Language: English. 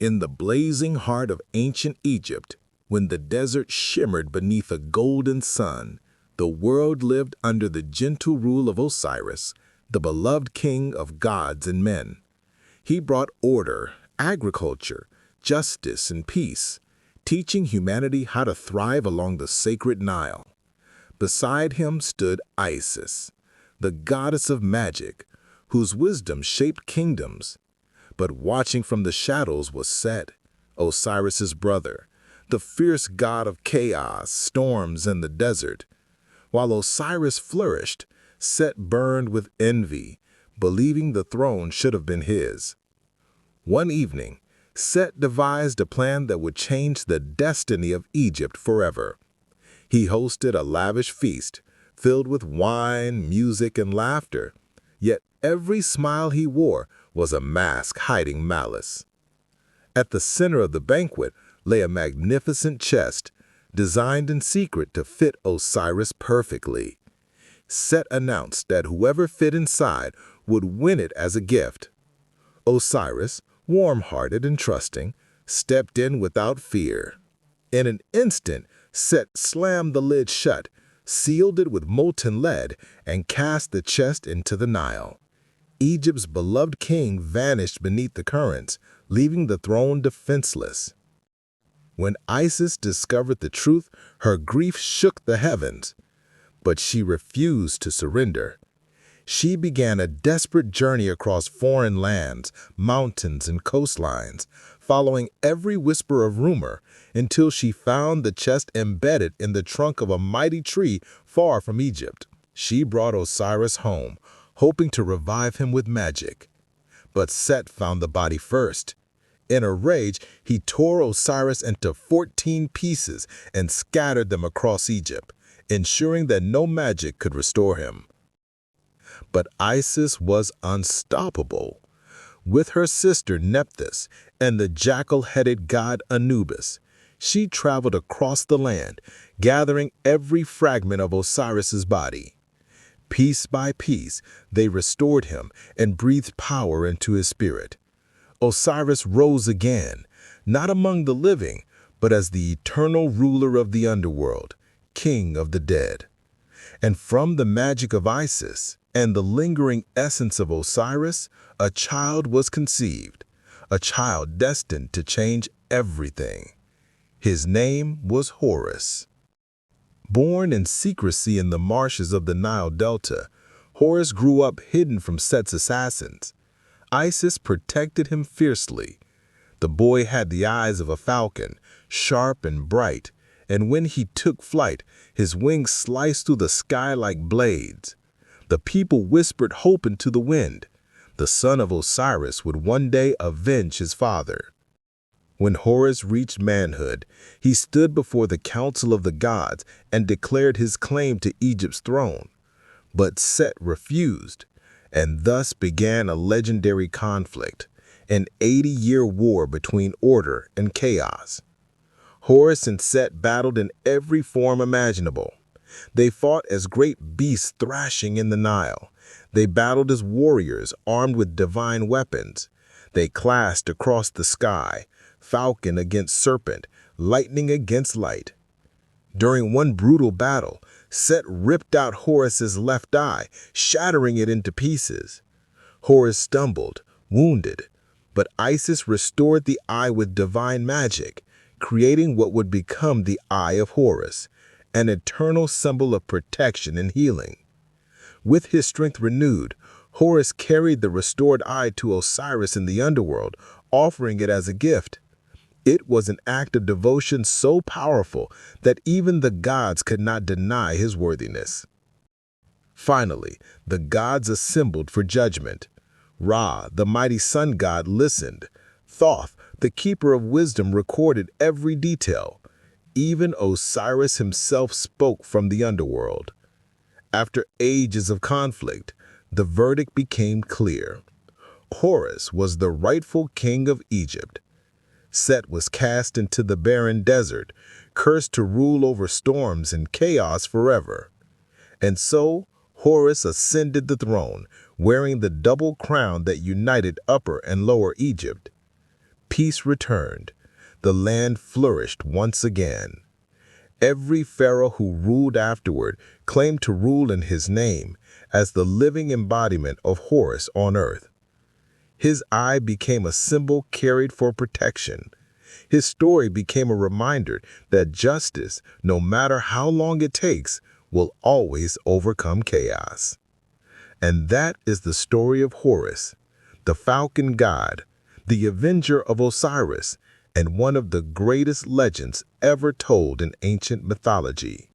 In the blazing heart of ancient Egypt, when the desert shimmered beneath a golden sun, the world lived under the gentle rule of Osiris, the beloved king of gods and men. He brought order, agriculture, justice, and peace, teaching humanity how to thrive along the sacred Nile. Beside him stood Isis, the goddess of magic, whose wisdom shaped kingdoms. But watching from the shadows was Set, Osiris's brother, the fierce god of chaos, storms, and the desert. While Osiris flourished, Set burned with envy, believing the throne should have been his. One evening, Set devised a plan that would change the destiny of Egypt forever. He hosted a lavish feast, filled with wine, music, and laughter, yet every smile he wore was a mask hiding malice. At the center of the banquet lay a magnificent chest, designed in secret to fit Osiris perfectly. Set announced that whoever fit inside would win it as a gift. Osiris, warm-hearted and trusting, stepped in without fear. In an instant, Set slammed the lid shut, sealed it with molten lead, and cast the chest into the Nile. Egypt's beloved king vanished beneath the currents, leaving the throne defenseless. When Isis discovered the truth, her grief shook the heavens. But she refused to surrender. She began a desperate journey across foreign lands, mountains, and coastlines, following every whisper of rumor until she found the chest embedded in the trunk of a mighty tree far from Egypt. She brought Osiris home, hoping to revive him with magic. But Set found the body first. In a rage, he tore Osiris into 14 pieces and scattered them across Egypt, ensuring that no magic could restore him. But Isis was unstoppable. With her sister Nephthys and the jackal-headed god Anubis, she traveled across the land, gathering every fragment of Osiris's body. Piece by piece, they restored him and breathed power into his spirit. Osiris rose again, not among the living, but as the eternal ruler of the underworld, king of the dead. And from the magic of Isis and the lingering essence of Osiris, a child was conceived, a child destined to change everything. His name was Horus. Born in secrecy in the marshes of the Nile Delta, Horus grew up hidden from Set's assassins. Isis protected him fiercely. The boy had the eyes of a falcon, sharp and bright, and when he took flight, his wings sliced through the sky like blades. The people whispered hope into the wind. The son of Osiris would one day avenge his father. When Horus reached manhood, he stood before the council of the gods and declared his claim to Egypt's throne. But Set refused, and thus began a legendary conflict, an 80-year war between order and chaos. Horus and Set battled in every form imaginable. They fought as great beasts thrashing in the Nile. They battled as warriors armed with divine weapons. They clashed across the sky, falcon against serpent, lightning against light. During one brutal battle, Set ripped out Horus's left eye, shattering it into pieces. Horus stumbled, wounded, but Isis restored the eye with divine magic, creating what would become the Eye of Horus, an eternal symbol of protection and healing. With his strength renewed, Horus carried the restored eye to Osiris in the underworld, offering it as a gift. It was an act of devotion so powerful that even the gods could not deny his worthiness. Finally, the gods assembled for judgment. Ra, the mighty sun god, listened. Thoth, the keeper of wisdom, recorded every detail. Even Osiris himself spoke from the underworld. After ages of conflict, the verdict became clear. Horus was the rightful king of Egypt. Set was cast into the barren desert, cursed to rule over storms and chaos forever. And so, Horus ascended the throne, wearing the double crown that united Upper and Lower Egypt. peace returned. The land flourished once again. Every pharaoh who ruled afterward claimed to rule in his name as the living embodiment of Horus on earth. His eye became a symbol carried for protection. His story became a reminder that justice, no matter how long it takes, will always overcome chaos. And that is the story of Horus, the falcon god, the avenger of Osiris, and one of the greatest legends ever told in ancient mythology.